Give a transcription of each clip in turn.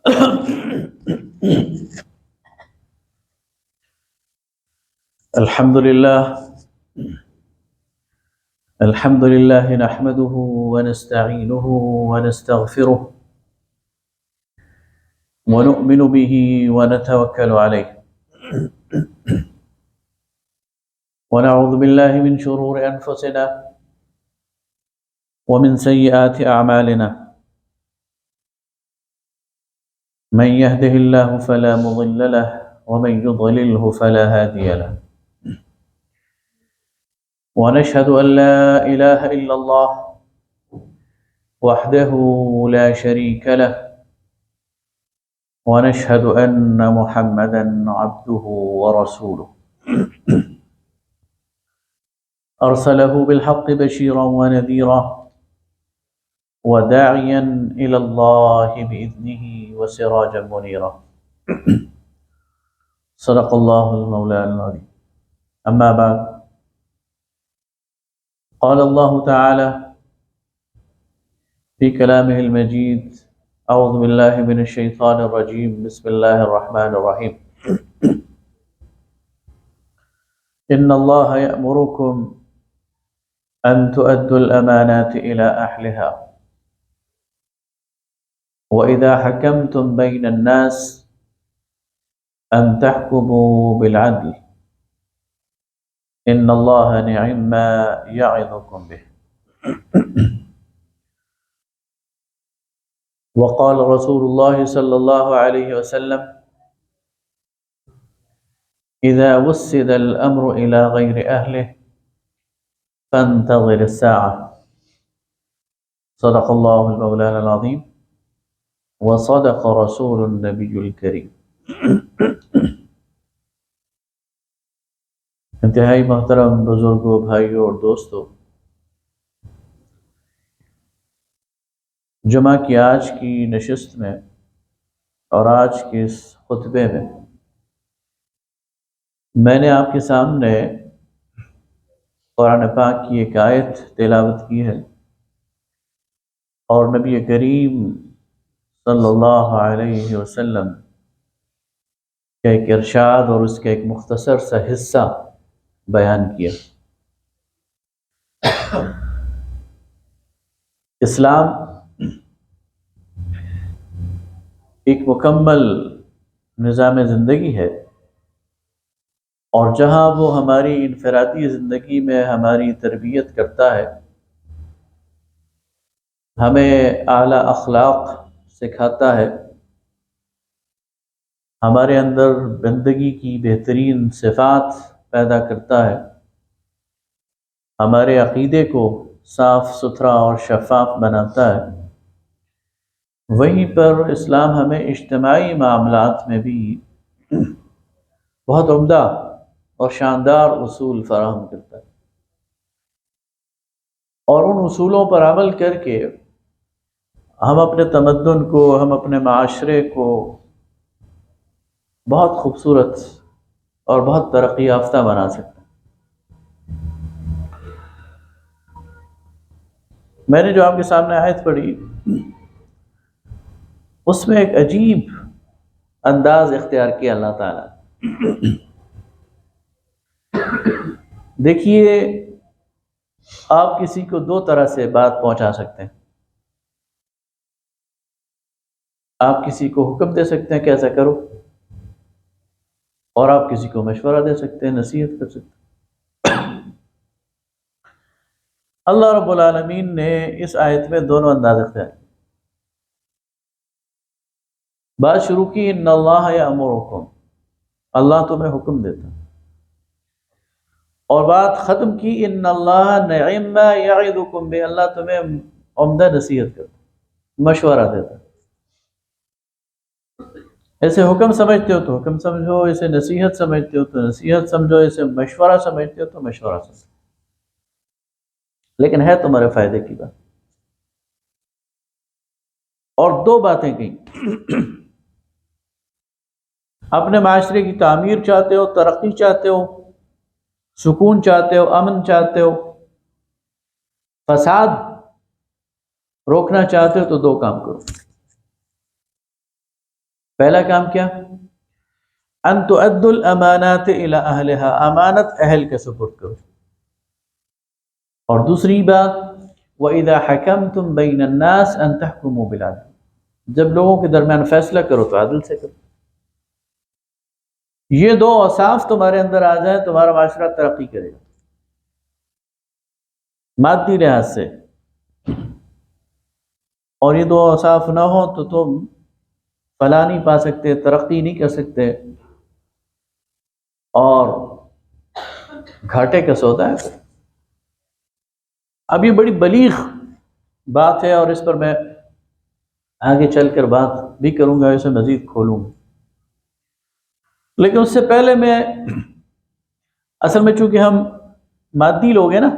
الحمد لله الحمد لله نحمده ونستعينه ونستغفره ونؤمن به ونتوكل عليه ونعوذ بالله من شرور أنفسنا ومن سيئات أعمالنا من يهده الله فلا مضل له ومن يضلله فلا هادي له ونشهد أن لا إله إلا الله وحده لا شريك له ونشهد أن محمدا عبده ورسوله أرسله بالحق بشيرا ونذيرا وداعيا إلى الله بإذنه وسراجا منيرا صدق الله المولى العظيم. أما بعد، قال الله تعالى في كلامه المجيد: أعوذ بالله من الشيطان الرجيم، بسم الله الرحمن الرحيم. إن الله يأمركم أن تؤدوا الأمانات إلى أهلها وإذا حكمتم بين الناس أن تحكموا بالعدل إن الله نعم ما يعظكم به. وقال رسول الله صلى الله عليه وسلم: إذا وسد الأمر إلى غير أهله فانتظر الساعة. صدق الله المولانا العظيم وصدق رسول النبي الكريم. انتہائی محترم بزرگوں، بھائیوں اور دوستوں، جمعہ کی آج کی نشست میں اور آج کے اس خطبے میں نے آپ کے سامنے قرآن پاک کی ایک آیت تلاوت کی ہے اور نبی کریم صلی اللہ علیہ وسلم کا ایک ارشاد اور اس کا ایک مختصر سا حصہ بیان کیا۔ اسلام ایک مکمل نظام زندگی ہے، اور جہاں وہ ہماری انفرادی زندگی میں ہماری تربیت کرتا ہے، ہمیں اعلیٰ اخلاق سکھاتا ہے، ہمارے اندر بندگی کی بہترین صفات پیدا کرتا ہے، ہمارے عقیدے کو صاف ستھرا اور شفاف بناتا ہے، وہیں پر اسلام ہمیں اجتماعی معاملات میں بھی بہت عمدہ اور شاندار اصول فراہم کرتا ہے، اور ان اصولوں پر عمل کر کے ہم اپنے تمدن کو، ہم اپنے معاشرے کو بہت خوبصورت اور بہت ترقی یافتہ بنا سکتے ہیں۔ میں نے جو آپ کے سامنے آیت پڑھی، اس میں ایک عجیب انداز اختیار کیا اللہ تعالیٰ۔ دیکھیے، آپ کسی کو دو طرح سے بات پہنچا سکتے ہیں۔ آپ کسی کو حکم دے سکتے ہیں کہ ایسا کرو، اور آپ کسی کو مشورہ دے سکتے ہیں، نصیحت کر سکتے ہیں۔ اللہ رب العالمین نے اس آیت میں دونوں انداز اختیار کیے۔ بات شروع کی ان اللہ یامرکم، اللہ تمہیں حکم دیتا، اور بات ختم کی ان اللہ نعم ما یعظکم بہ، اللہ تمہیں عمدہ نصیحت کرتا، مشورہ دیتا۔ ایسے حکم سمجھتے ہو تو حکم سمجھو، اسے نصیحت سمجھتے ہو تو نصیحت سمجھو، اسے مشورہ سمجھتے ہو تو مشورہ سمجھو، لیکن ہے تمہارے فائدے کی بات۔ اور دو باتیں کہیں، اپنے معاشرے کی تعمیر چاہتے ہو، ترقی چاہتے ہو، سکون چاہتے ہو، امن چاہتے ہو، فساد روکنا چاہتے ہو، تو دو کام کرو۔ پہلا کام کیا؟ ان تؤدوا الامانات الى اہلها، امانت اہل کے سپرد کرو. اور دوسری بات وَإِذَا حَكَمْتُمْ بَيْنَ النَّاسِ أَن تَحْكُمُوا بِالْعَدْلِ، جب لوگوں کے درمیان فیصلہ کرو تو عدل سے کرو. یہ دو اوصاف تمہارے اندر آ جائیں تمہارا معاشرہ ترقی کرے گا مادی لحاظ سے، اور یہ دو اوصاف نہ ہو تو تم فلاح نہیں پا سکتے، ترقی نہیں کر سکتے، اور گھاٹے کا سودا ہے. اب یہ بڑی بلیغ بات ہے اور اس پر میں آگے چل کر بات بھی کروں گا، اسے مزید کھولوں گا. لیکن اس سے پہلے میں اصل میں چونکہ ہم مادی لوگ ہیں نا،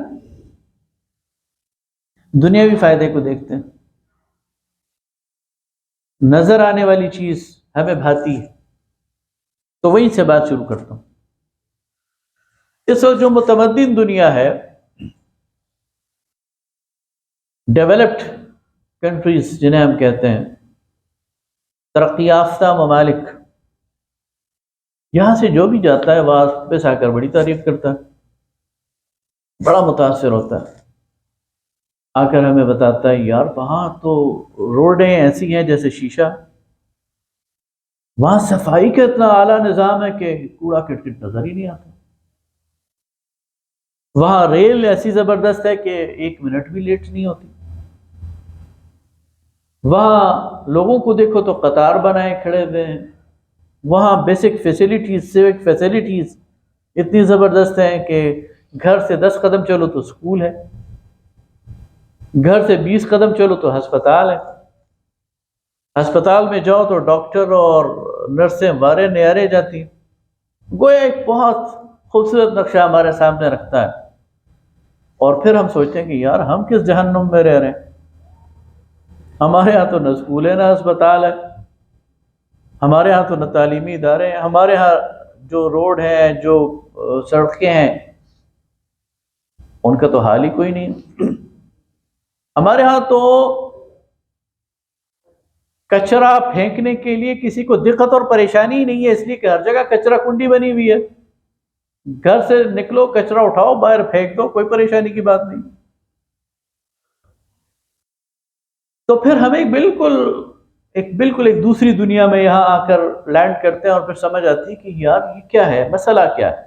دنیاوی فائدے کو دیکھتے ہیں، نظر آنے والی چیز ہمیں بھاتی ہے، تو وہیں سے بات شروع کرتا ہوں. اس وقت جو متمدن دنیا ہے، ڈیولپڈ کنٹریز جنہیں ہم کہتے ہیں، ترقی یافتہ ممالک، یہاں سے جو بھی جاتا ہے واپس آ کر بڑی تعریف کرتا ہے، بڑا متاثر ہوتا ہے، آ کر ہمیں بتاتا ہے یار وہاں تو روڈیں ایسی ہیں جیسے شیشہ، وہاں صفائی کا اتنا اعلیٰ نظام ہے کہ کوڑا کرکٹ نظر ہی نہیں آتا، وہاں ریل ایسی زبردست ہے کہ 1 منٹ بھی لیٹ نہیں ہوتی، وہاں لوگوں کو دیکھو تو قطار بنائے کھڑے ہوئے ہیں، وہاں بیسک فیسلٹیز، سیوک فیسلٹیز اتنی زبردست ہیں کہ گھر سے 10 قدم چلو تو اسکول ہے، گھر سے 20 قدم چلو تو ہسپتال ہے، ہسپتال میں جاؤ تو ڈاکٹر اور نرسیں وارے نیارے جاتی ہیں. گویا ایک بہت خوبصورت نقشہ ہمارے سامنے رکھتا ہے، اور پھر ہم سوچتے ہیں کہ یار ہم کس جہنم میں رہ رہے ہیں، ہمارے ہاں تو نہ اسکول ہے نہ ہسپتال ہے، ہمارے ہاں تو نہ تعلیمی ادارے ہیں، ہمارے ہاں جو روڈ ہیں، جو سڑکیں ہیں، ان کا تو حال ہی کوئی نہیں. ہمارے ہاں تو کچرا پھینکنے کے لیے کسی کو دقت اور پریشانی ہی نہیں ہے، اس لیے کہ ہر جگہ کچرا کنڈی بنی ہوئی ہے، گھر سے نکلو کچرا اٹھاؤ باہر پھینک دو، کوئی پریشانی کی بات نہیں. تو پھر ہمیں بالکل ایک دوسری دنیا میں یہاں آ کر لینڈ کرتے ہیں، اور پھر سمجھ آتی ہے کہ یار یہ کیا ہے، مسئلہ کیا ہے.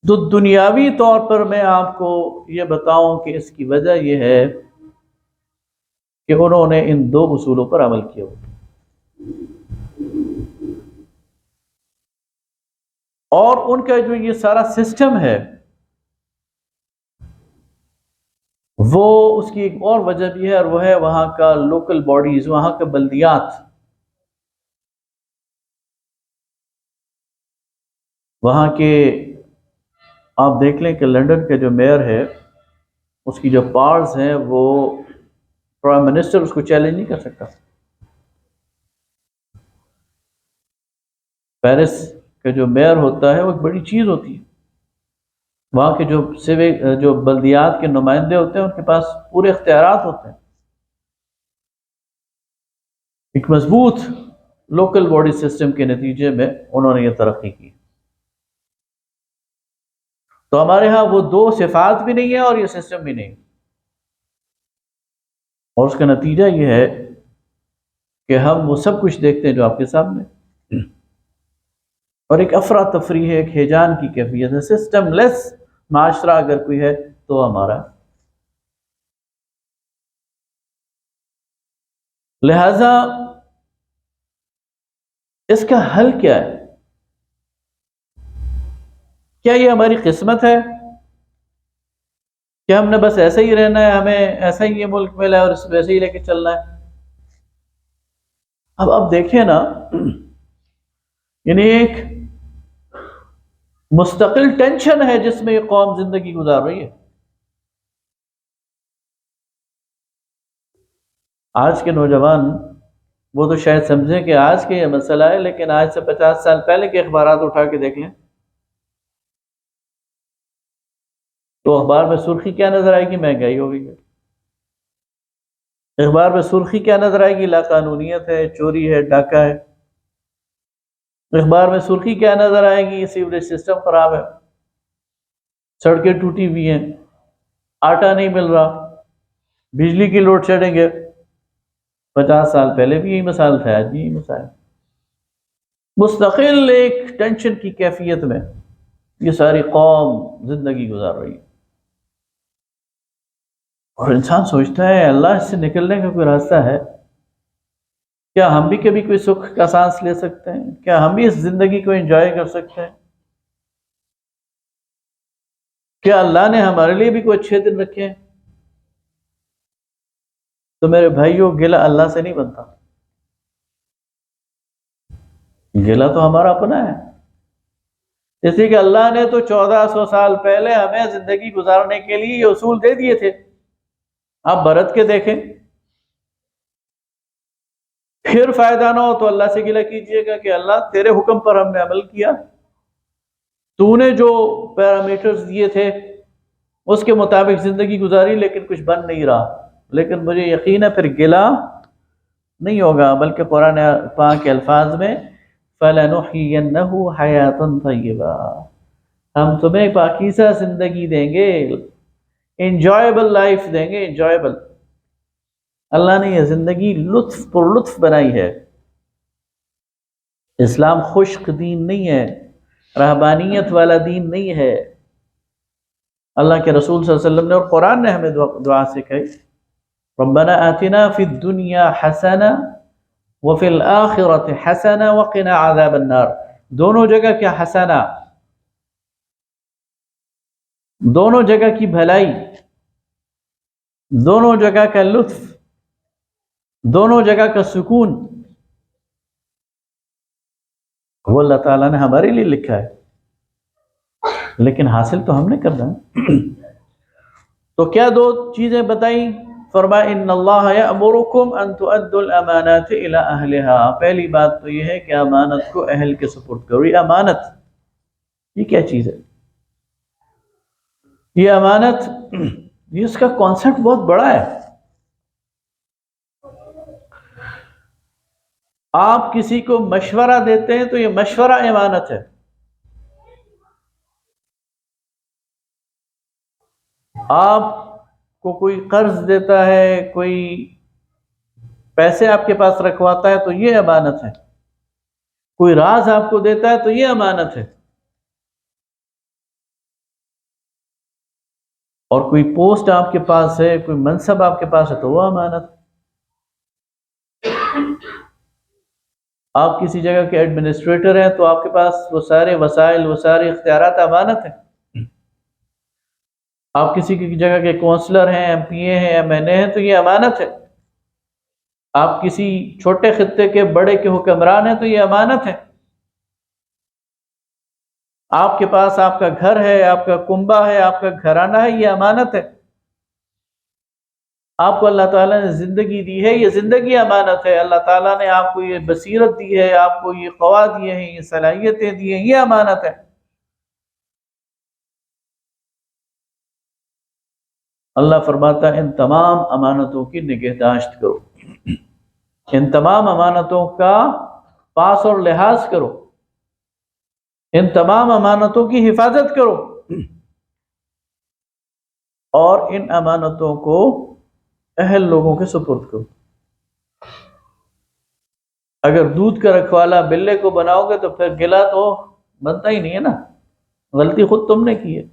تو دنیاوی طور پر میں آپ کو یہ بتاؤں کہ اس کی وجہ یہ ہے کہ انہوں نے ان 2 اصولوں پر عمل کیا، اور ان کا جو یہ سارا سسٹم ہے وہ اس کی ایک اور وجہ بھی ہے، اور وہ ہے وہاں کا لوکل باڈیز، وہاں کے بلدیات، وہاں کے آپ دیکھ لیں کہ لنڈن کا جو میئر ہے اس کی جو پاورز ہیں وہ پرائم منسٹر اس کو چیلنج نہیں کر سکتا. پیرس کا جو میئر ہوتا ہے وہ ایک بڑی چیز ہوتی ہے، وہاں کے جو بلدیات کے نمائندے ہوتے ہیں ان کے پاس پورے اختیارات ہوتے ہیں. ایک مضبوط لوکل باڈی سسٹم کے نتیجے میں انہوں نے یہ ترقی کی. تو ہمارے ہاں وہ 2 صفات بھی نہیں ہے اور یہ سسٹم بھی نہیں، اور اس کا نتیجہ یہ ہے کہ ہم وہ سب کچھ دیکھتے ہیں جو آپ کے سامنے، اور ایک افراتفری ہے، ایک ہیجان کی کیفیت ہے. سسٹم لیس معاشرہ اگر کوئی ہے تو ہمارا. لہذا اس کا حل کیا ہے؟ کیا یہ ہماری قسمت ہے کہ ہم نے بس ایسے ہی رہنا ہے، ہمیں ایسا ہی یہ ملک ملا ہے اور اس ویسے ہی لے کے چلنا ہے؟ اب دیکھیں نا، یعنی ایک مستقل ٹینشن ہے جس میں یہ قوم زندگی گزار رہی ہے. آج کے نوجوان وہ تو شاید سمجھیں کہ آج کے یہ مسئلہ ہے، لیکن آج سے 50 سال پہلے کے اخبارات اٹھا کے دیکھ لیں تو اخبار میں سرخی کیا نظر آئے گی؟ مہنگائی ہو گئی ہے. اخبار میں سرخی کیا نظر آئے گی؟ لا قانونیت ہے، چوری ہے، ڈاکہ ہے۔ اخبار میں سرخی کیا نظر آئے گی؟ سیوریج سسٹم خراب ہے، سڑکیں ٹوٹی ہوئی ہیں، آٹا نہیں مل رہا، بجلی کی لوڈ شیڈنگ ہے۔ 50 سال پہلے بھی یہی مثال تھا، آج بھی یہی مثال۔ مستقل ایک ٹینشن کی کیفیت میں یہ ساری قوم زندگی گزار رہی ہے، اور انسان سوچتا ہے اللہ اس سے نکلنے کا کوئی راستہ ہے؟ کیا ہم بھی کبھی کوئی سکھ کا سانس لے سکتے ہیں؟ کیا ہم بھی اس زندگی کو انجوائے کر سکتے ہیں؟ کیا اللہ نے ہمارے لیے بھی کوئی اچھے دن رکھے ہیں؟ تو میرے بھائیوں، گلہ اللہ سے نہیں بنتا، گلہ تو ہمارا اپنا ہے۔ اس لیے کہ اللہ نے تو 1400 سال پہلے ہمیں زندگی گزارنے کے لیے یہ اصول دے دیے تھے، آپ برت کے دیکھیں۔ پھر فائدہ نہ ہو تو اللہ سے گلہ کیجئے گا کہ اللہ تیرے حکم پر ہم نے عمل کیا، تو نے جو پیرامیٹرز دیے تھے اس کے مطابق زندگی گزاری، لیکن کچھ بن نہیں رہا۔ لیکن مجھے یقین ہے پھر گلہ نہیں ہوگا، بلکہ قرآن پاک کے الفاظ میں فَلَنُحْيِيَنَّهُ حَيَاةً طَيِّبَةً، ہم تمہیں پاکیزہ زندگی دیں گے، انجوائبل لائف دیں گے، انجوائبل۔ اللہ نے یہ زندگی لطف پر لطف بنائی ہے۔ اسلام خشک دین نہیں ہے، رہبانیت والا دین نہیں ہے۔ اللہ کے رسول صلی اللہ علیہ وسلم نے اور قرآن نے ہمیں دعا سکھائی، ربنا آتنا فی الدنیا حسنہ وفی الآخرۃ حسنہ وقنا عذاب النار۔ دونوں جگہ کیا حسنہ، دونوں جگہ کی بھلائی، دونوں جگہ کا لطف، دونوں جگہ کا سکون، وہ اللہ تعالیٰ نے ہمارے لیے لکھا ہے، لیکن حاصل تو ہم نے کرنا ہے۔ تو کیا دو چیزیں بتائیں؟ فرمایا ان اللہ یأمرکم ان تؤدوا الامانات الی اہلها۔ پہلی بات تو یہ ہے کہ امانت کو اہل کے سپرد کرو۔ یہ امانت یہ کیا چیز ہے؟ یہ امانت، یہ اس کا کانسیپٹ بہت بڑا ہے۔ آپ کسی کو مشورہ دیتے ہیں تو یہ مشورہ امانت ہے۔ آپ کو کوئی قرض دیتا ہے، کوئی پیسے آپ کے پاس رکھواتا ہے تو یہ امانت ہے۔ کوئی راز آپ کو دیتا ہے تو یہ امانت ہے۔ اور کوئی پوسٹ آپ کے پاس ہے، کوئی منصب آپ کے پاس ہے تو وہ امانت ہے۔ آپ کسی جگہ کے ایڈمنسٹریٹر ہیں تو آپ کے پاس وہ سارے وسائل، وہ سارے اختیارات امانت ہیں۔ آپ کسی کی جگہ کے کونسلر ہیں، ایم پی اے ہیں، ایم این اے ہیں تو یہ امانت ہے۔ آپ کسی چھوٹے خطے کے بڑے کے حکمران ہیں تو یہ امانت ہے۔ آپ کے پاس آپ کا گھر ہے، آپ کا کنبہ ہے، آپ کا گھرانہ ہے، یہ امانت ہے۔ آپ کو اللہ تعالیٰ نے زندگی دی ہے، یہ زندگی امانت ہے۔ اللہ تعالیٰ نے آپ کو یہ بصیرت دی ہے، آپ کو یہ قوا دیے ہیں، یہ صلاحیتیں دی ہیں، یہ امانت ہے۔ اللہ فرماتا ہے ان تمام امانتوں کی نگہداشت کرو، ان تمام امانتوں کا پاس اور لحاظ کرو، ان تمام امانتوں کی حفاظت کرو، اور ان امانتوں کو اہل لوگوں کے سپرد کرو۔ اگر دودھ کا رکھوالا بلے کو بناؤ گے تو پھر گلا تو بنتا ہی نہیں ہے نا، غلطی خود تم نے کی ہے۔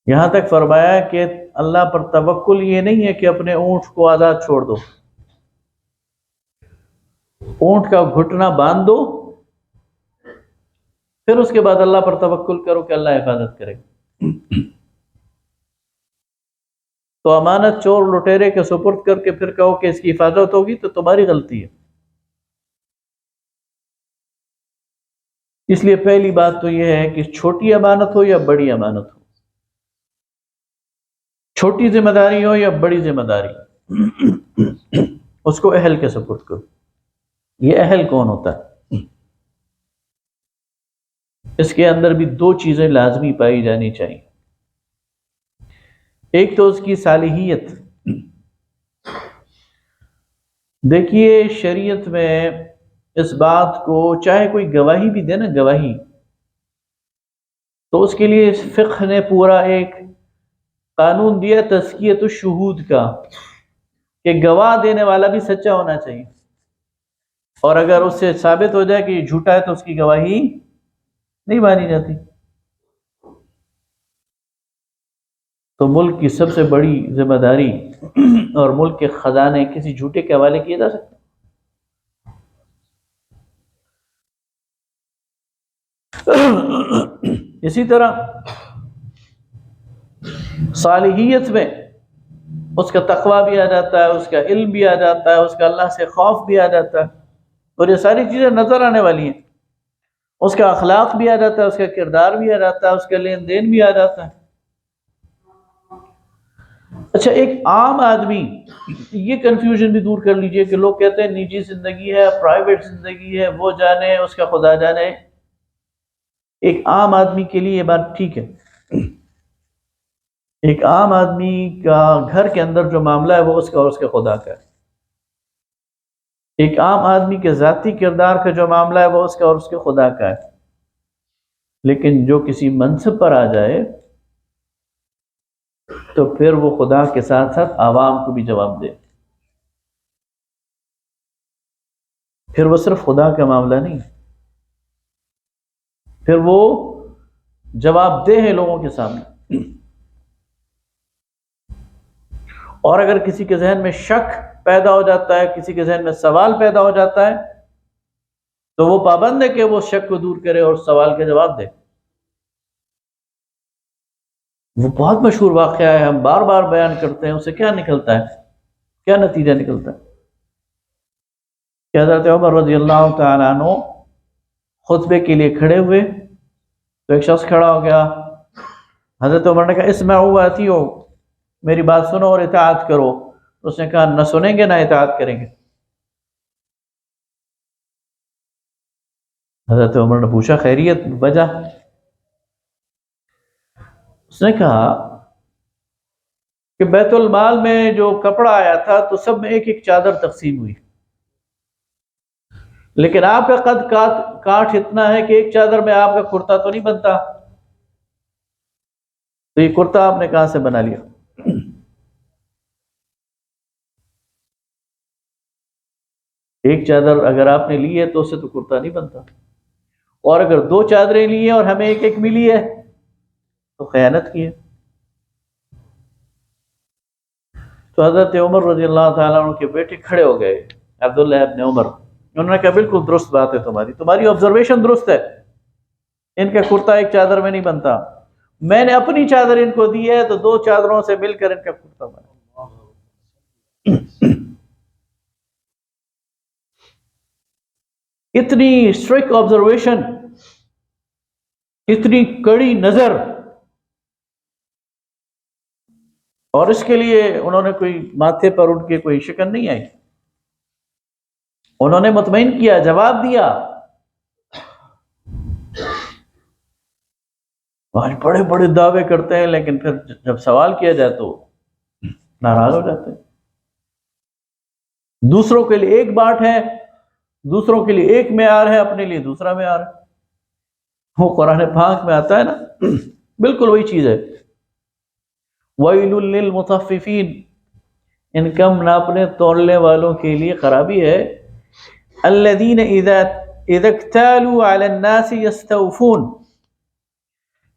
یہاں تک فرمایا کہ اللہ پر توکل یہ نہیں ہے کہ اپنے اونٹ کو آزاد چھوڑ دو، اونٹ کا گھٹنا باندھ دو، پھر اس کے بعد اللہ پر توکل کرو کہ اللہ حفاظت کرے گا۔ تو امانت چور لٹیرے کے سپرد کر کے پھر کہو کہ اس کی حفاظت ہوگی تو تمہاری غلطی ہے۔ اس لیے پہلی بات تو یہ ہے کہ چھوٹی امانت ہو یا بڑی امانت ہو، چھوٹی ذمہ داری ہو یا بڑی ذمہ داری، اس کو اہل کے سپرد کرو۔ یہ اہل کون ہوتا ہے؟ اس کے اندر بھی دو چیزیں لازمی پائی جانی چاہیے۔ ایک تو اس کی صالحیت. دیکھیے شریعت میں اس بات کو، چاہے کوئی گواہی بھی دے نا، گواہی، تو اس کے لیے فقہ نے پورا ایک قانون دیا تزکیۃ الشہود کا، کہ گواہ دینے والا بھی سچا ہونا چاہیے، اور اگر اس سے ثابت ہو جائے کہ یہ جھوٹا ہے تو اس کی گواہی نہیں مانی جاتی. تو ملک کی سب سے بڑی ذمہ داری اور ملک کے خزانے کسی جھوٹے کے حوالے کیے جا سکتے. اسی طرح صالحیت میں اس کا تقوی بھی آ جاتا ہے، اس کا علم بھی آ جاتا ہے، اس کا اللہ سے خوف بھی آ جاتا ہے، اور یہ ساری چیزیں نظر آنے والی ہیں. اس کا اخلاق بھی آ جاتا ہے، اس کا کردار بھی آ جاتا ہے، اس کا لین دین بھی آ جاتا ہے. اچھا، ایک عام آدمی، یہ کنفیوژن بھی دور کر لیجئے کہ لوگ کہتے ہیں نجی زندگی ہے، پرائیویٹ زندگی ہے، وہ جانے، اس کا خدا جانے. ایک عام آدمی کے لیے یہ بات ٹھیک ہے. ایک عام آدمی کا گھر کے اندر جو معاملہ ہے وہ اس کا اور اس کے خدا کا ہے. ایک عام آدمی کے ذاتی کردار کا جو معاملہ ہے وہ اس کا اور اس کے خدا کا ہے. لیکن جو کسی منصب پر آ جائے تو پھر وہ خدا کے ساتھ ساتھ عوام کو بھی جواب دے. پھر وہ صرف خدا کا معاملہ نہیں، پھر وہ جواب دہ ہے لوگوں کے سامنے. اور اگر کسی کے ذہن میں شک پیدا ہو جاتا ہے، کسی کے ذہن میں سوال پیدا ہو جاتا ہے، تو وہ پابند ہے کہ وہ شک کو دور کرے اور سوال کا جواب دے. وہ بہت مشہور واقعہ ہے، ہم بار بار بیان کرتے ہیں. اسے کیا نکلتا ہے، کیا نتیجہ نکلتا ہے؟ کہ حضرت عمر رضی اللہ تعالیٰ عنہ خطبے کے لیے کھڑے ہوئے تو ایک شخص کھڑا ہو گیا. حضرت عمر نے کہا اسمعوا واطیعوا، میری بات سنو اور اطاعت کرو. اس نے کہا نہ سنیں گے نہ اطاعت کریں گے. حضرت عمر نے پوچھا خیریت، وجہ؟ اس نے کہا کہ بیت المال میں جو کپڑا آیا تھا تو سب میں ایک ایک چادر تقسیم ہوئی، لیکن آپ کا قد کاٹ اتنا ہے کہ ایک چادر میں آپ کا کرتا تو نہیں بنتا، تو یہ کرتا آپ نے کہاں سے بنا لیا؟ ایک چادر اگر آپ نے لی ہے تو اس سے تو کرتا نہیں بنتا، اور اگر دو چادریں لی ہیں اور ہمیں ایک ایک ملی ہے تو خیانت کی ہے. تو حضرت عمر رضی اللہ تعالیٰ عنہ کے بیٹے کھڑے ہو گئے، عبداللہ ابن عمر. انہوں نے کہا بالکل درست بات ہے، تمہاری آبزرویشن درست ہے. ان کا کرتا ایک چادر میں نہیں بنتا، میں نے اپنی چادر ان کو دی ہے تو دو چادروں سے مل کر ان کا کرتا بنا. اتنی اسٹرکٹ آبزرویشن، اتنی کڑی نظر، اور اس کے لیے انہوں نے کوئی ماتھے پر ان کے کوئی شکن نہیں آئی. انہوں نے مطمئن کیا، جواب دیا. آج بڑے بڑے دعوے کرتے ہیں لیکن پھر جب سوال کیا جائے تو ناراض ہو جاتے ہیں. دوسروں کے لیے ایک بات ہے، دوسروں کے لیے ایک معیار ہے، اپنے لیے دوسرا معیار ہے. وہ قرآن پاک میں آتا ہے نا، بالکل وہی چیز ہے. وَيْلٌ لِّلْمُطَفِّفِينَ، ان کم ناپنے تولنے والوں کے لیے خرابی ہے. الَّذِينَ إِذَا اكْتَالُوا عَلَى النَّاسِ يَسْتَوْفُونَ،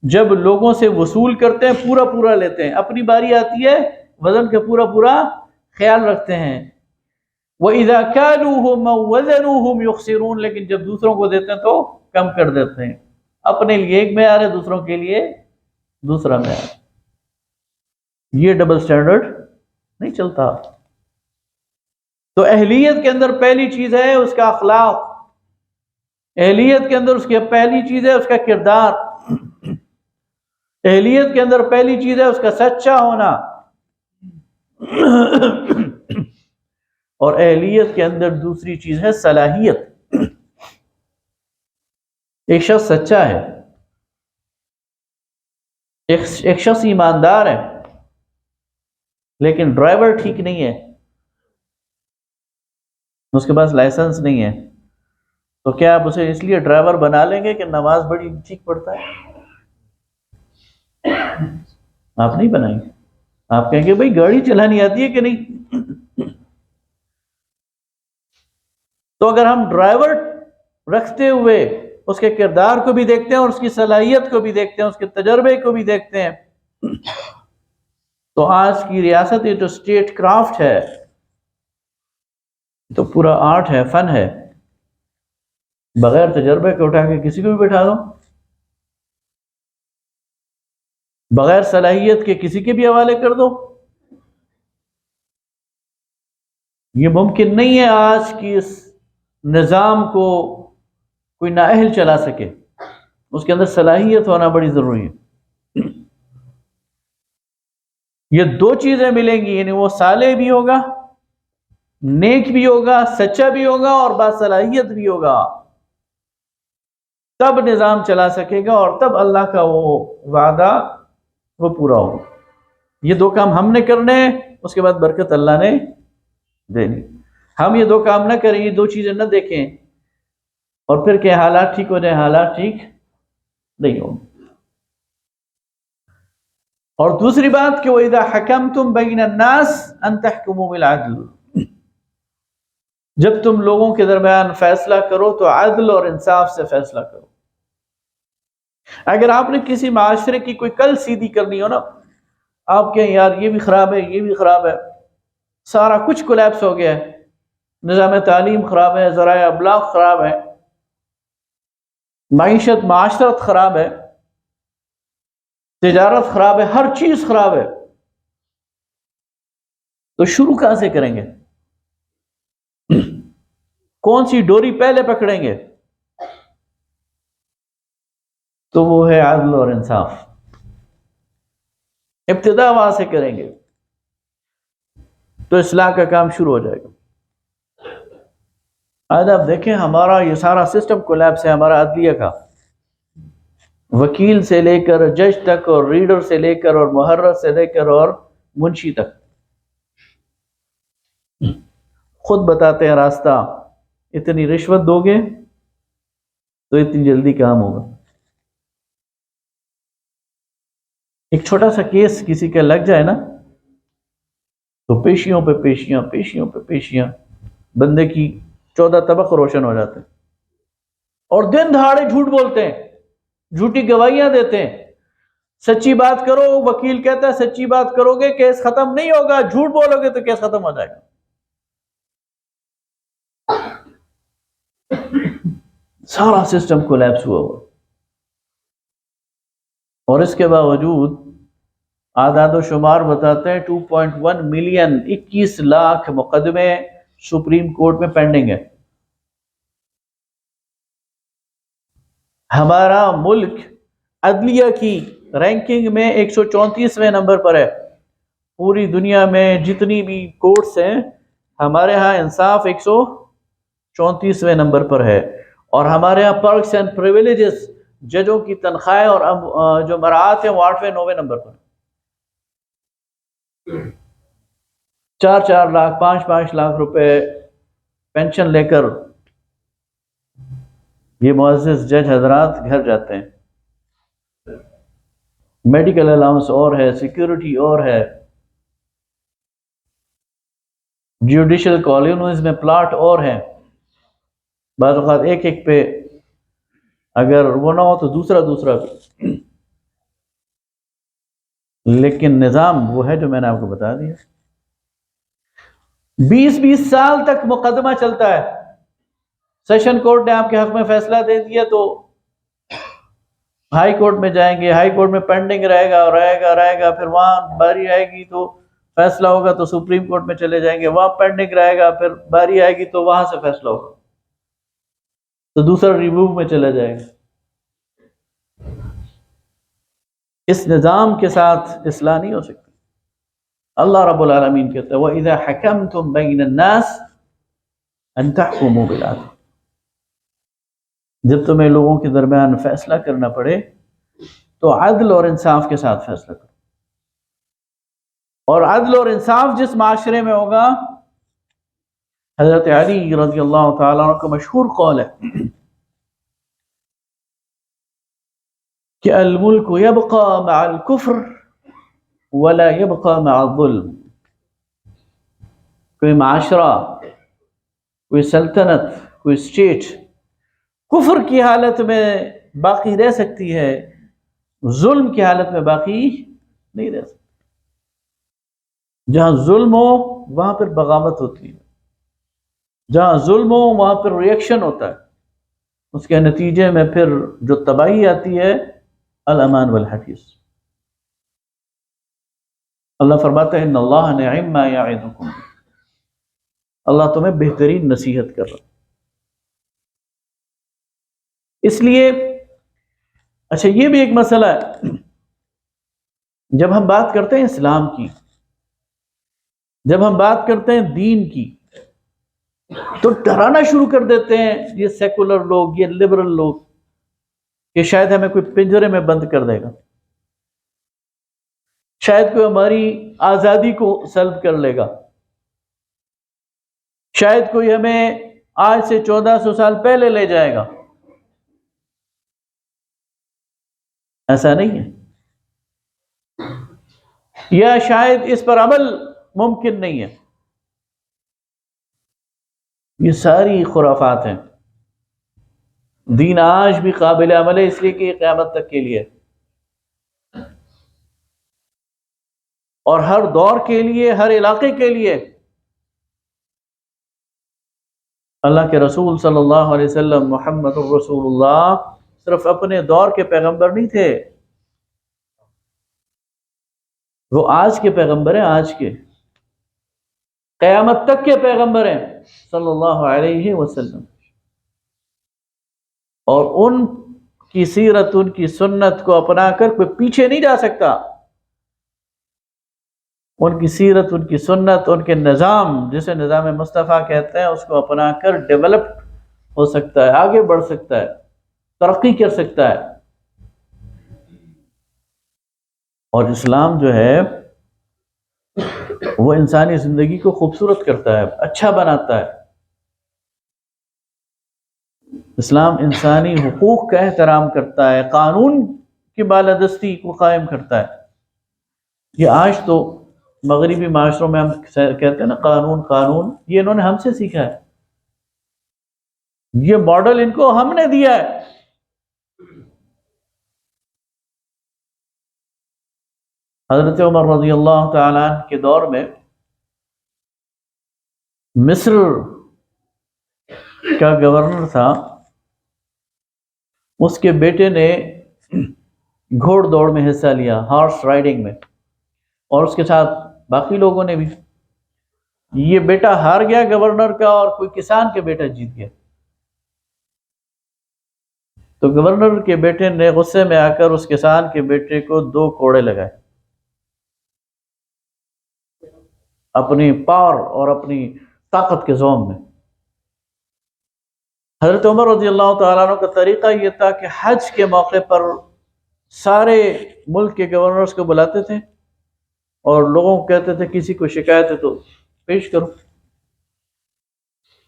جب لوگوں سے وصول کرتے ہیں پورا پورا لیتے ہیں، اپنی باری آتی ہے وزن کا پورا پورا خیال رکھتے ہیں. وَإِذَا كَالُوهُمْ أَوْ وَزَنُوهُمْ يُخْسِرُونَ، لیکن جب دوسروں کو دیتے ہیں تو کم کر دیتے ہیں. اپنے لیے ایک معیار ہے، دوسروں کے لیے دوسرا معیار. یہ ڈبل سٹینڈرڈ نہیں چلتا. تو اہلیت کے اندر پہلی چیز ہے اس کا اخلاق، اہلیت کے اندر اس کی پہلی چیز ہے اس کا کردار، اہلیت کے اندر پہلی چیز ہے اس کا سچا ہونا، اور اہلیت کے اندر دوسری چیز ہے صلاحیت. ایک شخص سچا ہے، ایک شخص ایماندار ہے، لیکن ڈرائیور ٹھیک نہیں ہے، اس کے پاس لائسنس نہیں ہے، تو کیا آپ اسے اس لیے ڈرائیور بنا لیں گے کہ نماز بڑی ٹھیک پڑھتا ہے؟ آپ نہیں بنائیں گے، آپ کہیں گے بھائی گاڑی چلانی آتی ہے کہ نہیں؟ تو اگر ہم ڈرائیور رکھتے ہوئے اس کے کردار کو بھی دیکھتے ہیں اور اس کی صلاحیت کو بھی دیکھتے ہیں، اس کے تجربے کو بھی دیکھتے ہیں، تو آج کی ریاست یہ جو اسٹیٹ کرافٹ ہے تو پورا آرٹ ہے، فن ہے، بغیر تجربے کے اٹھا کے کسی کو بھی بٹھا دو، بغیر صلاحیت کے کسی کے بھی حوالے کر دو، یہ ممکن نہیں ہے آج کی اس نظام کو کوئی نااہل چلا سکے، اس کے اندر صلاحیت ہونا بڑی ضروری ہے۔ یہ دو چیزیں ملیں گی، یعنی وہ صالح بھی ہوگا، نیک بھی ہوگا، سچا بھی ہوگا اور باصلاحیت بھی ہوگا، تب نظام چلا سکے گا اور تب اللہ کا وہ وعدہ وہ پورا ہوگا۔ یہ دو کام ہم نے کرنے ہیں، اس کے بعد برکت اللہ نے دینی۔ ہم یہ دو کام نہ کریں، یہ دو چیزیں نہ دیکھیں اور پھر کہ حالات ٹھیک ہو جائیں، حالات ٹھیک نہیں ہوں۔ اور دوسری بات کہ وَإِذَا حَكَمْتُمْ بَيْنَ النَّاسِ أَن تَحْكُمُوا بِالْعَدْلِ، جب تم لوگوں کے درمیان فیصلہ کرو تو عدل اور انصاف سے فیصلہ کرو۔ اگر آپ نے کسی معاشرے کی کوئی کل سیدھی کرنی ہو نا، آپ کہیں یار یہ بھی خراب ہے، یہ بھی خراب ہے، سارا کچھ کولیپس ہو گیا ہے، نظام تعلیم خراب ہے، ذرائع ابلاغ خراب ہے، معیشت معاشرت خراب ہے، تجارت خراب ہے، ہر چیز خراب ہے، تو شروع کہاں سے کریں گے؟ کون سی ڈوری پہلے پکڑیں گے؟ تو وہ ہے عدل اور انصاف، ابتدا وہاں سے کریں گے تو اصلاح کا کام شروع ہو جائے گا۔ آج آپ دیکھیں ہمارا یہ سارا سسٹم کولیپس ہے، ہمارا عدلیہ کا، وکیل سے لے کر جج تک اور ریڈر سے لے کر اور محرر سے لے کر اور منشی تک خود بتاتے ہیں راستہ، اتنی رشوت دو گے تو اتنی جلدی کام ہوگا۔ ایک چھوٹا سا کیس کسی کا لگ جائے نا تو پیشیوں پہ پیشیاں، پیشیوں پہ پیشیاں، بندے کی 14 طبق روشن ہو جاتے ہیں، اور دن دہاڑے جھوٹ بولتے ہیں، جھوٹی گواہیاں دیتے ہیں۔ سچی بات کرو، وکیل کہتا ہے سچی بات کرو گے کیس ختم نہیں ہوگا، جھوٹ بولو گے تو کیس ختم ہو جائے گا۔ سارا سسٹم کولیپس ہوا ہوا، اور اس کے باوجود اعداد و شمار بتاتے ہیں 2.1 ملین 21 لاکھ مقدمے سپریم کورٹ میں پینڈنگ ہے۔ ہمارا ملک عدلیہ کی رینکنگ میں 134ویں نمبر پر ہے۔ پوری دنیا میں جتنی بھی کورٹس ہیں ہمارے ہاں انصاف 134ویں نمبر پر ہے، اور ہمارے ہاں پرکس اینڈ پریویلیجز، ججوں کی تنخواہیں اور جو مراعات ہیں وہ 8ویں 9ویں نمبر پر، 4 لاکھ 5 لاکھ روپے پینشن لے کر یہ معزز جج حضرات گھر جاتے ہیں۔ میڈیکل الاؤنس اور ہے، سیکیورٹی اور ہے، جوڈیشل کالونیز میں پلاٹ اور ہیں، بعض اوقات ایک ایک پہ اگر وہ نہ ہو تو دوسرا بھی، لیکن نظام وہ ہے جو میں نے آپ کو بتا دیا۔ 20 سال تک مقدمہ چلتا ہے، سیشن کورٹ نے آپ کے حق میں فیصلہ دے دیا تو ہائی کورٹ میں جائیں گے، ہائی کورٹ میں پینڈنگ رہے گا، پھر وہاں باری آئے گی تو فیصلہ ہوگا تو سپریم کورٹ میں چلے جائیں گے، وہاں پینڈنگ رہے گا، پھر باری آئے گی تو وہاں سے فیصلہ ہوگا تو دوسرا ریویو میں چلا جائے گا۔ اس نظام کے ساتھ اصلاح نہیں ہو سکتی۔ اللہ رب العالمین کہتا ہے وَإِذَا حَكَمْتُمْ بَيْنَ النَّاسِ أَن تَحْكُمُوا بِالْعَدْلِ، جب تمہیں لوگوں کے درمیان فیصلہ کرنا پڑے تو عدل اور انصاف کے ساتھ فیصلہ کرو۔ اور عدل اور انصاف جس معاشرے میں ہوگا، حضرت علی رضی اللہ تعالیٰ عنہ کا مشہور قول ہے کہ الملک یبقى مع الکفر ولا يبقى مع الظلم. کوئی معاشرہ، کوئی سلطنت، کوئی اسٹیٹ کفر کی حالت میں باقی رہ سکتی ہے، ظلم کی حالت میں باقی نہیں رہ سکتی. جہاں ظلم ہو وہاں پر بغاوت ہوتی ہے، جہاں ظلم ہو وہاں پر ریئیکشن ہوتا ہے، اس کے نتیجے میں پھر جو تباہی آتی ہے، الامان والحفیظ. اللہ فرماتا ہے ان اللہ نعم ما یعظکم، اللہ تمہیں بہترین نصیحت کر رہا. اس لیے اچھا یہ بھی ایک مسئلہ ہے، جب ہم بات کرتے ہیں اسلام کی، جب ہم بات کرتے ہیں دین کی، تو ڈرانا شروع کر دیتے ہیں یہ سیکولر لوگ، یہ لبرل لوگ، کہ شاید ہمیں کوئی پنجرے میں بند کر دے گا، شاید کوئی ہماری آزادی کو سلب کر لے گا، شاید کوئی ہمیں آج سے 1400 سال پہلے لے جائے گا. ایسا نہیں ہے، یا شاید اس پر عمل ممکن نہیں ہے. یہ ساری خرافات ہیں. دین آج بھی قابل عمل ہے، اس لیے کہ یہ قیامت تک کے لیے، اور ہر دور کے لیے، ہر علاقے کے لیے. اللہ کے رسول صلی اللہ علیہ وسلم محمد الرسول اللہ صرف اپنے دور کے پیغمبر نہیں تھے، وہ آج کے پیغمبر ہیں، آج کے قیامت تک کے پیغمبر ہیں صلی اللہ علیہ وسلم. اور ان کی سیرت، ان کی سنت کو اپنا کر کوئی پیچھے نہیں جا سکتا. ان کی سیرت، ان کی سنت، ان کے نظام، جسے نظام مصطفیٰ کہتے ہیں، اس کو اپنا کر ڈیولپ ہو سکتا ہے، آگے بڑھ سکتا ہے، ترقی کر سکتا ہے. اور اسلام جو ہے وہ انسانی زندگی کو خوبصورت کرتا ہے، اچھا بناتا ہے. اسلام انسانی حقوق کا احترام کرتا ہے، قانون کی بالادستی کو قائم کرتا ہے. یہ آج تو مغربی معاشروں میں ہم کہتے ہیں نا قانون قانون، یہ انہوں نے ہم سے سیکھا ہے، یہ ماڈل ان کو ہم نے دیا ہے. حضرت عمر رضی اللہ تعالیٰ عنہ کے دور میں مصر کا گورنر تھا، اس کے بیٹے نے گھوڑ دوڑ میں حصہ لیا، ہارس رائڈنگ میں، اور اس کے ساتھ باقی لوگوں نے بھی. یہ بیٹا ہار گیا گورنر کا، اور کوئی کسان کے بیٹا جیت گیا. تو گورنر کے بیٹے نے غصے میں آ کر اس کسان کے بیٹے کو 2 کوڑے لگائے، اپنی پاور اور اپنی طاقت کے زوم میں. حضرت عمر رضی اللہ تعالیٰ عنہ کا طریقہ یہ تھا کہ حج کے موقع پر سارے ملک کے گورنرز کو بلاتے تھے اور لوگوں کو کہتے تھے کسی کو شکایت ہے تو پیش کرو.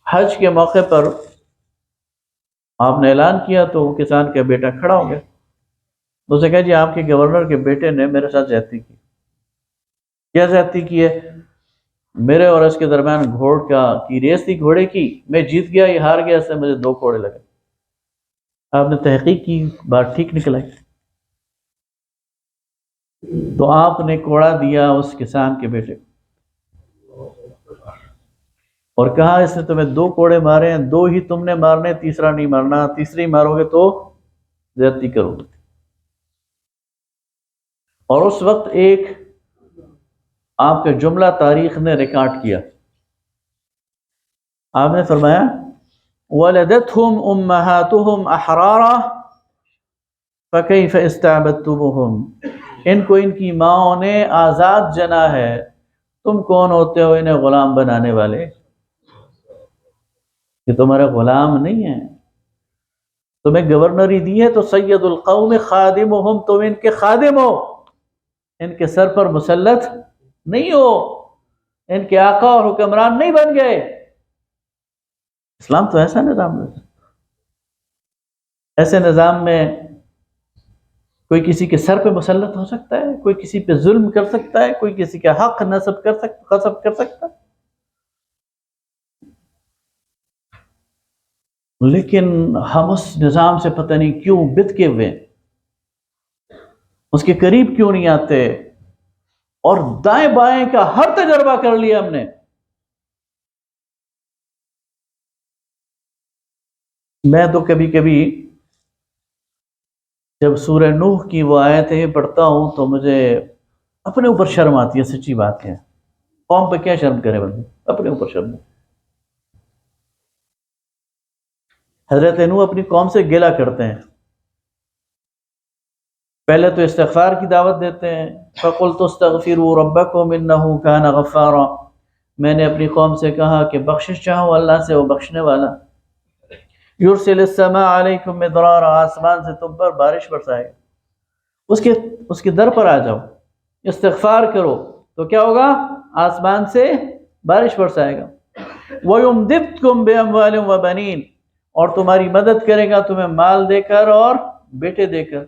حج کے موقع پر آپ نے اعلان کیا تو وہ کسان کا بیٹا کھڑا ہو گیا. اس نے کہا جی آپ کے گورنر کے بیٹے نے میرے ساتھ زیادتی کی. کیا زیادتی کی ہے؟ میرے اور اس کے درمیان گھوڑ کی ریس تھی، گھوڑے کی، میں جیت گیا، یہ ہار گیا، اس سے مجھے 2 کوڑے لگے. آپ نے تحقیق کی، بات ٹھیک نکلا. تو آپ نے کوڑا دیا اس کسان کے بیٹے کو اور کہا اس نے تمہیں 2 کوڑے مارے ہیں، 2 ہی تم نے مارنے، تیسرا نہیں مارنا، تیسری مارو گے تو زیادتی کرو گے. اور اس وقت ایک آپ کا جملہ تاریخ نے ریکارڈ کیا. آپ نے فرمایا وَلَدَتْهُمْ أُمَّهَاتُهُمْ أَحْرَارًا فَكَيْفَ اسْتَعْبَدْتُمُوهُمْ. ان کو ان کی ماؤں نے آزاد جنا ہے، تم کون ہوتے ہو انہیں غلام بنانے والے؟ یہ تمہارے غلام نہیں ہیں، تمہیں گورنری دی ہے تو سید القوم خادمہم، تم ان کے خادم ہو، ان کے سر پر مسلط نہیں ہو، ان کے آقا اور حکمران نہیں بن گئے۔ اسلام تو ایسا نظام ہے، ایسے نظام میں کوئی کسی کے سر پہ مسلط ہو سکتا ہے، کوئی کسی پہ ظلم کر سکتا ہے، کوئی کسی کا حق غصب کر سکتا ہے؟ لیکن ہم اس نظام سے پتہ نہیں کیوں بت کے ہوئے، اس کے قریب کیوں نہیں آتے، اور دائیں بائیں کا ہر تجربہ کر لیا ہم نے۔ میں تو کبھی کبھی جب سورہ نوح کی وہ آیتیں پڑھتا ہوں تو مجھے اپنے اوپر شرم آتی ہے، سچی بات ہے۔ قوم پہ کیا شرم کرے بندے، اپنے اوپر شرم۔ حضرت نوح اپنی قوم سے گلہ کرتے ہیں، پہلے تو استغفار کی دعوت دیتے ہیں، فَقُلْتُ اسْتَغْفِرُوا رَبَّكُمْ إِنَّهُ كَانَ غَفَّارًا، میں نے اپنی قوم سے کہا کہ بخشش چاہو اللہ سے، وہ بخشنے والا۔ يُرْسِلِ السَّمَاءَ عَلَيْكُمْ مِدْرَارًا، آسمان سے تم پر بارش برسائے گا۔ اس کے در پر آ جاؤ، استغفار کرو تو کیا ہوگا؟ آسمان سے بارش برسائے گا۔ وَيُمْدِدْكُمْ بِأَمْوَالٍ وَبَنِينَ، اور تمہاری مدد کرے گا تمہیں مال دے کر اور بیٹے دے کر۔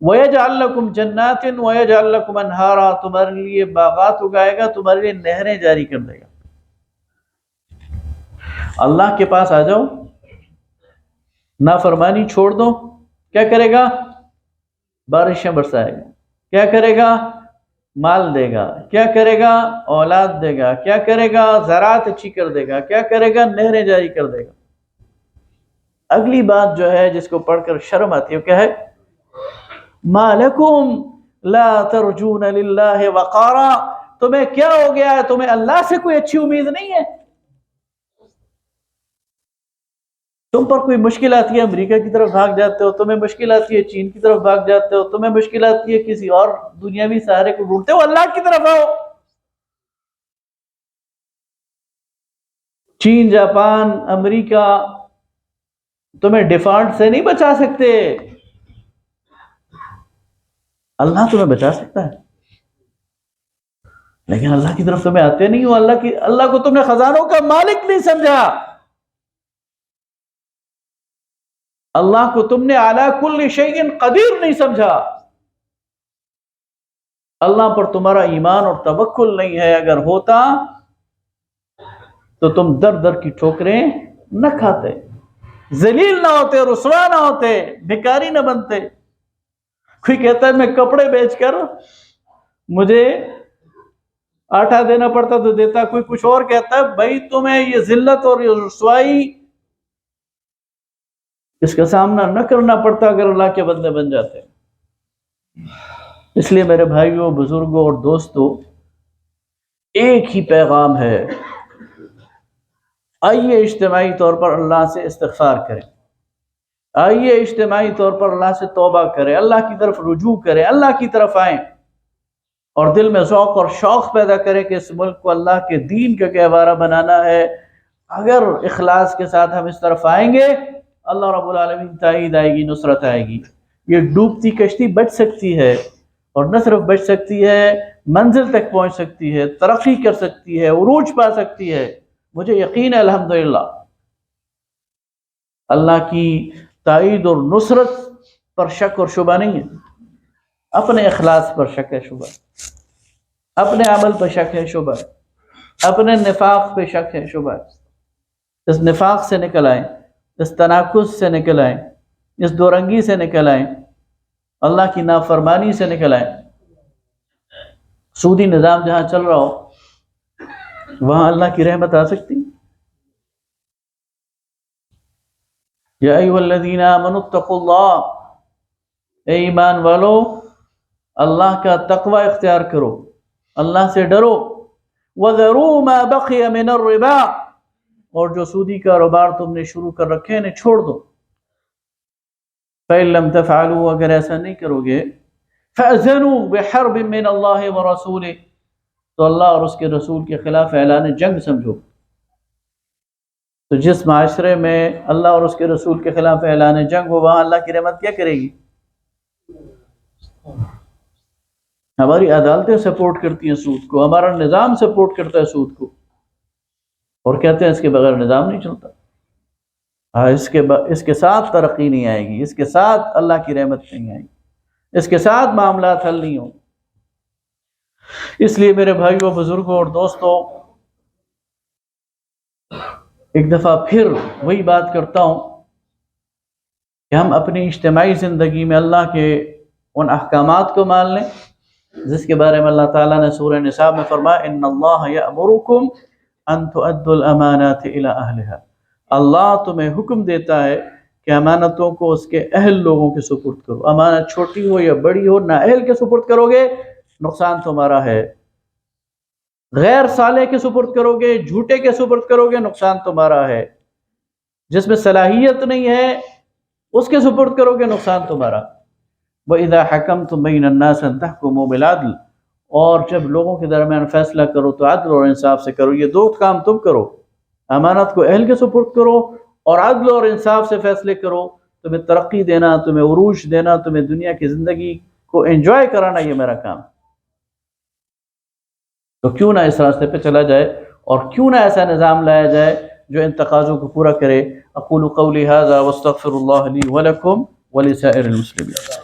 وَيَجْعَلْ لَكُمْ جَنَّاتٍ وَيَجْعَلْ لَكُمْ أَنْهَارًا، تمہارے لیے باغات اگائے گا، تمہارے لیے نہریں جاری کر دے گا۔ اللہ کے پاس آ جاؤ، نافرمانی چھوڑ دو، کیا کرے گا؟ بارشیں برسائے گا۔ کیا کرے گا؟ مال دے گا۔ کیا کرے گا؟ اولاد دے گا۔ کیا کرے گا؟ زراعت اچھی کر دے گا۔ کیا کرے گا؟ نہریں جاری کر دے گا۔ اگلی بات جو ہے جس کو پڑھ کر شرم آتی ہے وہ کیا ہے؟ مَا لَكُمْ لَا تَرْجُونَ لِلَّهِ وَقَارًا، تمہیں کیا ہو گیا ہے؟ تمہیں اللہ سے کوئی اچھی امید نہیں ہے؟ تم پر کوئی مشکل آتی ہے امریکہ کی طرف بھاگ جاتے ہو، تمہیں مشکل آتی ہے چین کی طرف بھاگ جاتے ہو، تمہیں مشکل آتی ہے کسی اور دنیاوی سہارے کو ڈھونڈتے ہو، اللہ کی طرف آؤ۔ چین، جاپان، امریکہ تمہیں ڈیفالٹ سے نہیں بچا سکتے، اللہ تمہیں بچا سکتا ہے۔ لیکن اللہ کی طرف تمہیں آتے نہیں ہو، اللہ کو تم نے خزانوں کا مالک نہیں سمجھا، اللہ کو تم نے علی کل شیء قدیر نہیں سمجھا، اللہ پر تمہارا ایمان اور توکل نہیں ہے۔ اگر ہوتا تو تم در در کی ٹھوکریں نہ کھاتے، ذلیل نہ ہوتے، رسوا نہ ہوتے، بھکاری نہ بنتے۔ کوئی کہتا ہے میں کپڑے بیچ کر مجھے آٹا دینا پڑتا تو دیتا، کوئی کچھ اور کہتا ہے بھائی تمہیں یہ ذلت اور یہ رسوائی اس کا سامنا نہ کرنا پڑتا اگر اللہ کے بندے بن جاتے۔ اس لیے میرے بھائیوں، بزرگوں اور دوستوں، ایک ہی پیغام ہے، آئیے اجتماعی طور پر اللہ سے استغفار کریں، آئیے اجتماعی طور پر اللہ سے توبہ کریں، اللہ کی طرف رجوع کریں، اللہ کی طرف آئیں، اور دل میں ذوق اور شوق پیدا کریں کہ اس ملک کو اللہ کے دین کا گہوارہ بنانا ہے۔ اگر اخلاص کے ساتھ ہم اس طرف آئیں گے، اللہ رب العالمین تائید آئے گی، نصرت آئے گی۔ یہ ڈوبتی کشتی بچ سکتی ہے، اور نہ صرف بچ سکتی ہے، منزل تک پہنچ سکتی ہے، ترقی کر سکتی ہے، عروج پا سکتی ہے۔ مجھے یقین ہے الحمدللہ اللہ کی تائید اور نصرت پر شک اور شبہ نہیں ہے، اپنے اخلاص پر شک ہے، شبہ، اپنے عمل پر شک ہے، شبہ، اپنے نفاق پہ شک ہے، شبہ۔ اس نفاق سے نکل آئیں، اس تناقض سے نکل آئیں، اس دو رنگی سے نکل آئیں، اللہ کی نافرمانی سے نکل آئیں۔ سودی نظام جہاں چل رہا ہو وہاں اللہ کی رحمت آ سکتی؟ یا ایھا الذین آمنوا اتقوا اللہ، اے ایمان والو اللہ کا تقوی اختیار کرو، اللہ سے ڈرو۔ وَذَرُوا مَا بَقِيَ مِنَ الرِّبَا، اور جو سودی کاروبار تم نے شروع کر رکھے ہیں انہیں چھوڑ دو۔ فَإِن لَّمْ تَفْعَلُوا، اگر ایسا نہیں کرو گے، فَأْذَنُوا بِحَرْبٍ مِّنَ اللَّهِ وَرَسُولِهِ، تو اللہ اور اس کے رسول کے خلاف اعلان جنگ سمجھو۔ تو جس معاشرے میں اللہ اور اس کے رسول کے خلاف اعلان جنگ ہو، وہاں اللہ کی رحمت کیا کرے گی؟ ہماری عدالتیں سپورٹ کرتی ہیں سود کو، ہمارا نظام سپورٹ کرتا ہے سود کو، اور کہتے ہیں اس کے بغیر نظام نہیں چلتا۔ اس کے ساتھ ترقی نہیں آئے گی، اس کے ساتھ اللہ کی رحمت نہیں آئے گی، اس کے ساتھ معاملات حل نہیں ہوں۔ اس لیے میرے بھائیوں، بزرگوں اور دوستوں، ایک دفعہ پھر وہی بات کرتا ہوں کہ ہم اپنی اجتماعی زندگی میں اللہ کے ان احکامات کو مان لیں جس کے بارے میں اللہ تعالیٰ نے سورہ نساء میں فرمایا ان اللہ یأمرکم ان تؤدوا الامانات الی اہلها۔ اللہ تمہیں حکم دیتا ہے کہ امانتوں کو اس کے اہل لوگوں کے سپرد کرو، امانت چھوٹی ہو یا بڑی ہو، نااہل کے سپرد کرو گے نقصان تمہارا ہے، غیر صالح کے سپرد کرو گے، جھوٹے کے سپرد کرو گے نقصان تمہارا ہے، جس میں صلاحیت نہیں ہے اس کے سپرد کرو گے نقصان تمہارا۔ وَإِذَا حَكَمْتُم بَيْنَ النَّاسِ أَن تَحْكُمُوا بِالْعَدْلِ، اور جب لوگوں کے درمیان فیصلہ کرو تو عدل اور انصاف سے کرو۔ یہ دو کام تم کرو، امانت کو اہل کے سپرد کرو اور عدل اور انصاف سے فیصلے کرو۔ تمہیں ترقی دینا، تمہیں عروج دینا، تمہیں دنیا کی زندگی کو انجوائے کرانا، یہ میرا کام۔ تو کیوں نہ اس راستے پہ چلا جائے، اور کیوں نہ ایسا نظام لایا جائے جو ان تقاضوں کو پورا کرے۔ اقول قولی ھذا واستغفر اللہ لی ولکم ولسائر المسلمین۔